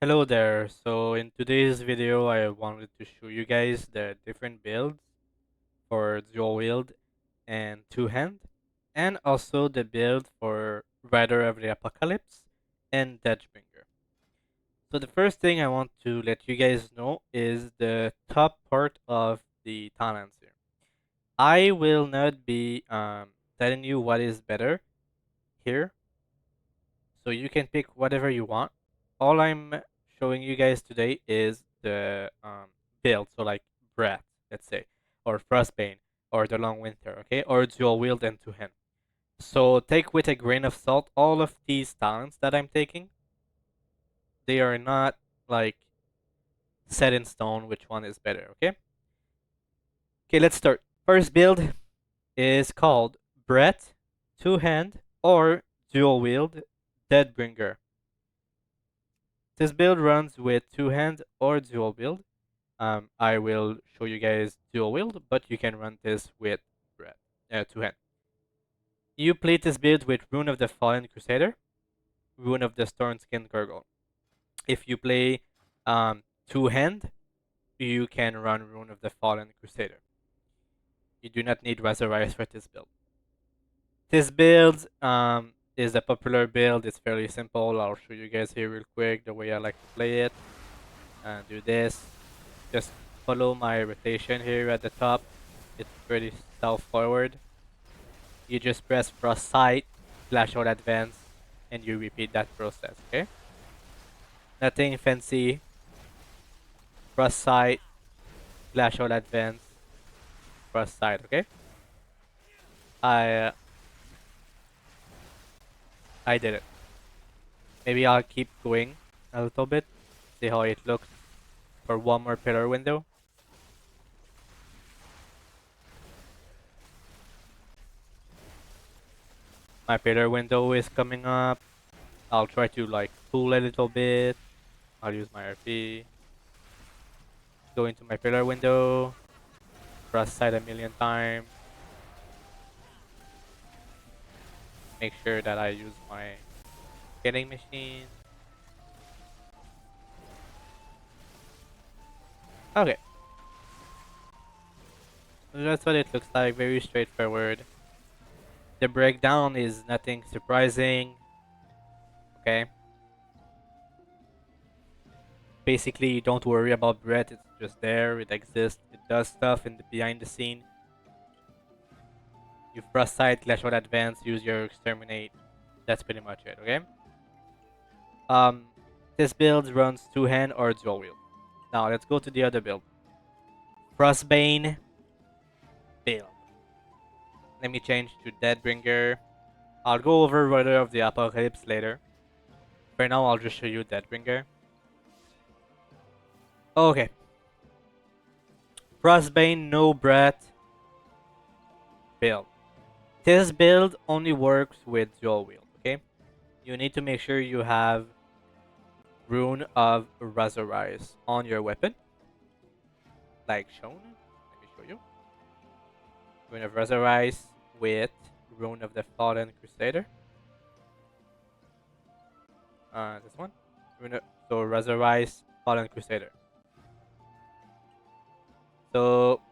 Hello there. So in today's video, I wanted to show you guys the different builds for dual wield and two hand, and also the build for Rider of the Apocalypse and Deathbringer. So the first thing I want to let you guys know is the top part of the talents here. I will not be telling you what is better here, so you can pick whatever you want. All I'm showing you guys today is the build, so like Breath, let's say, or Frostbane, or the Long Winter, okay, or Dual Wield and Two Hand. So take with a grain of salt all of these talents that I'm taking. They are not like set in stone which one is better, okay? Okay, let's start. First build is called Breath, Two Hand, or Dual Wield Deathbringer. This build runs with two hand or dual build. I will show you guys dual wield, but you can run this with two hand. You play this build with Rune of the Fallen Crusader, Rune of the Storm Skin Gargoyle. If you play two hand, you can run Rune of the Fallen Crusader. You do not need Razorize for this build. This build is a popular build. It's fairly simple. I'll show you guys here real quick the way I like to play it. Do this. Just follow my rotation here at the top. It's pretty self-forward. You just press Frost Sight, Flash Out Advance, and you repeat that process, okay? Nothing fancy. Frost Sight, Flash Out Advance, Frost Sight, okay? I uh, I did it. Maybe I'll keep going a little bit, see how it looks for one more pillar window. My pillar window is coming up. I'll try to like pull a little bit. I'll use my RP. Go into my pillar window. Press side a million times. Make sure that I use my getting machine. Okay. So that's what it looks like. Very straightforward. The breakdown is nothing surprising. Okay. Basically, don't worry about breath. It's just there. It exists. It does stuff in the behind the scene. You frost sight, clash out advance, use your exterminate. That's pretty much it. Okay. Um, this build runs two hand or dual wield. Now let's go to the other build. Frostbane build. Let me change to Deathbringer. I'll go over Rider of the Apocalypse later. For now, I'll just show you Deathbringer. Okay. Frostbane, no breath build. This build only works with dual wield, okay? You need to make sure you have Rune of Razorize on your weapon. Like shown. Let me show you. Rune of Razorize with Rune of the Fallen Crusader. This one. So Razorize Fallen Crusader. So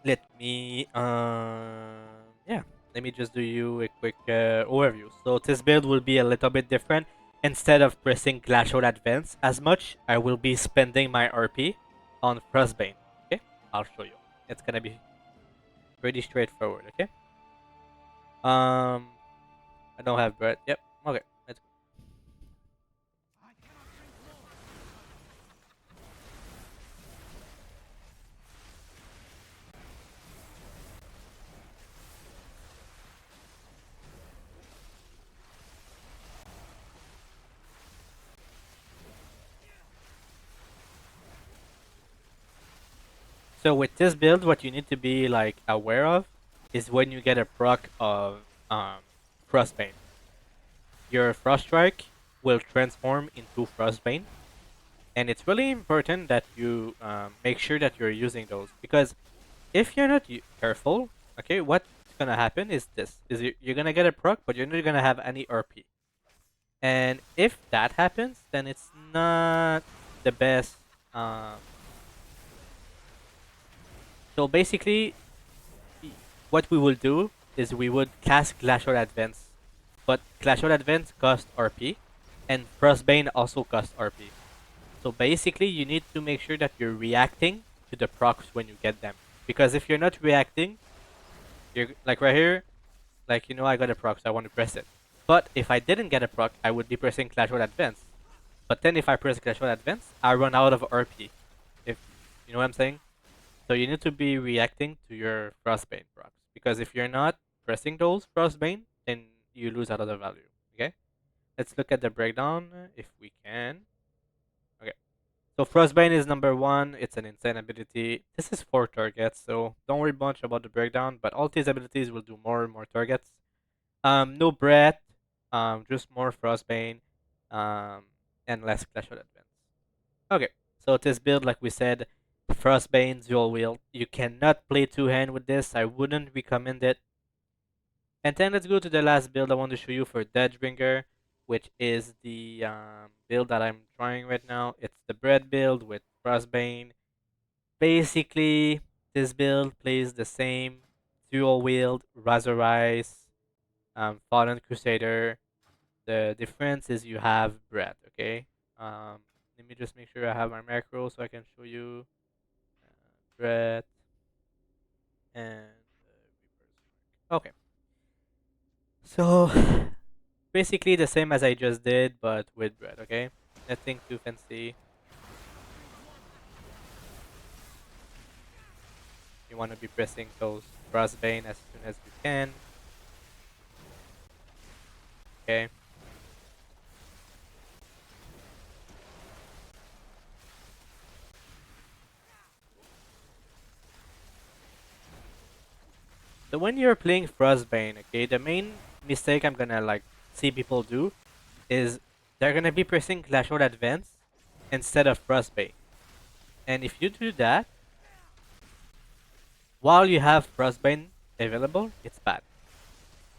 let me yeah, let me just do you a quick overview. So this build will be a little bit different. Instead of pressing Glacial Advance as much, I will be spending my RP on Frostbane. Okay, I'll show you. It's gonna be pretty straightforward. Okay. I don't have bread. Yep. Okay. Let's go. So with this build, what you need to be like aware of is when you get a proc of Frostbane. Your Frost Strike will transform into Frostbane, and it's really important that you make sure that you're using those, because if you're not careful, okay, what's gonna happen is this: you're gonna get a proc, but you're not gonna have any RP, And if that happens, then it's not the best. Um, so basically, what we will do is we would cast Glacial Advance, but Glacial Advance costs RP, and Frostbane also costs RP. So basically, you need to make sure that you're reacting to the procs when you get them. Because if you're not reacting, you're like right here, like I got a proc, so I want to press it. But if I didn't get a proc, I would be pressing Clash Royale Advance. But then if I press Clash Royale Advance, I run out of RP. If you know what I'm saying? So you need to be reacting to your Frostbane procs. Because if you're not pressing those Frostbane, then you lose a lot of value. Okay? Let's look at the breakdown if we can. Okay. So Frostbane is number one. It's an insane ability. This is 4 targets, so don't worry much about the breakdown. But all these abilities will do more and more targets. No breath. Just more Frostbane. Um, and less Clash of Advance. Okay. So this build, like we said, Frostbane dual wield. You cannot play two hand with this. I wouldn't recommend it. And then let's go to the last build I want to show you for Deathbringer, which is the build that I'm trying right now. It's the bread build with Frostbane. Basically, this build plays the same dual wield, Razorize, Fallen Crusader. The difference is you have bread, okay? Um, Let me just make sure I have my macro so I can show you bread and reverse mark. Okay, so basically the same as I just did, but with bread, okay? Nothing too fancy. You want to be pressing those Frostbane as soon as you can, okay? So when you're playing Frostbane, okay, the main mistake I'm gonna like see people do is they're gonna be pressing Clash Royale Advance instead of Frostbane. And if you do that, while you have Frostbane available, it's bad.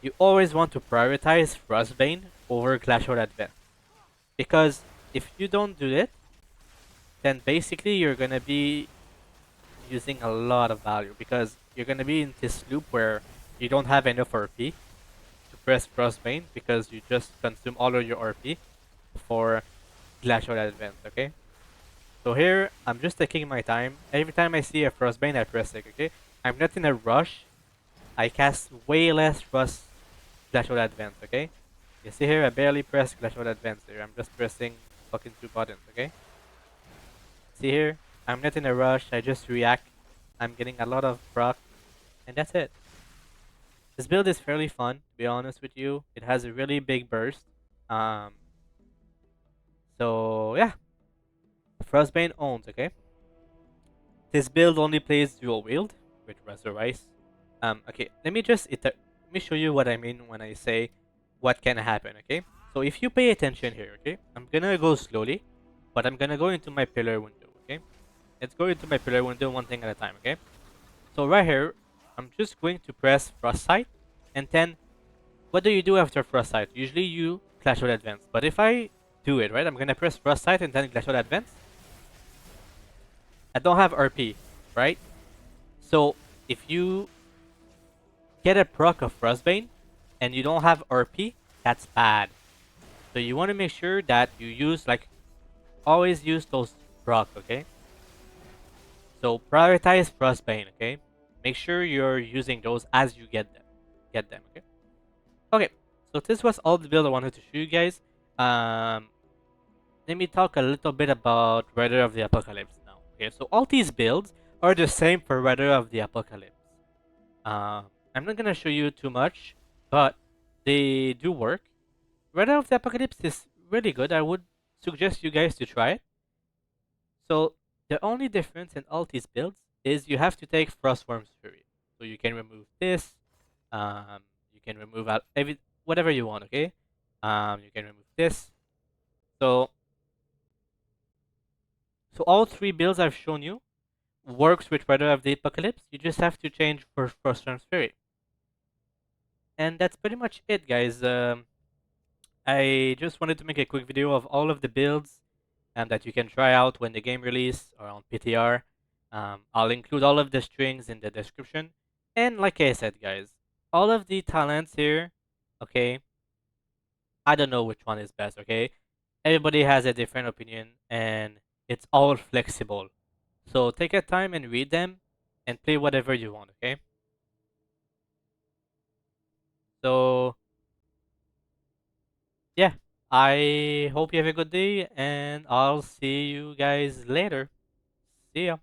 You always want to prioritize Frostbane over Clash Royale Advance. Because if you don't do it, then basically you're gonna be using a lot of value because you're gonna be in this loop where you don't have enough RP to press Frostbane because you just consume all of your RP for Clash Royale Advance, okay? So here, I'm just taking my time. Every time I see a Frostbane, I press it, okay? I'm not in a rush. I cast way less Clash Royale Advance, okay? You see here, I barely press Clash Royale Advance here. I'm just pressing fucking 2 buttons, okay? See here, I'm not in a rush. I just react. I'm getting a lot of proc, and that's it. This build is fairly fun, to be honest with you. It has a really big burst. Um, so yeah, Frostbane owns, okay? This build only plays dual wield with Razorize. Okay, let me show you what I mean when I say what can happen, okay? So if you pay attention here, okay, I'm gonna go slowly, but I'm gonna go into my pillar window, okay? Let's go into my pillar window one thing at a time, okay? So right here, I'm just going to press Frostbite, and then what do you do after Frostbite? Usually you Clash Royale Advance, but if I do it, right, I'm gonna press Frostbite and then Clash Royale Advance. I don't have RP, right? So if you get a proc of Frostbane and you don't have RP, that's bad. So you want to make sure that you use like always use those proc, okay? So prioritize Frostbane, okay? Make sure you're using those as you get them. Okay? Okay. So this was all the build I wanted to show you guys. Um Let me talk a little bit about Rider of the Apocalypse now. Okay, so all these builds are the same for Rider of the Apocalypse. I'm not gonna show you too much, but they do work. Rider of the Apocalypse is really good. I would suggest you guys to try it. So the only difference in all these builds is you have to take Frostwyrm's Fury. So you can remove this. You can remove out whatever you want. Okay. You can remove this. So all three builds I've shown you works with Rider of the Apocalypse. You just have to change for Frostwyrm's Fury. And that's pretty much it, guys. I just wanted to make a quick video of all of the builds that you can try out when the game release or on PTR. I'll include all of the strings in the description. And like I said, guys, all of the talents here, okay, I don't know which one is best, okay? Everybody has a different opinion and it's all flexible. So take your time and read them and play whatever you want, okay? So yeah, I hope you have a good day and I'll see you guys later. See ya.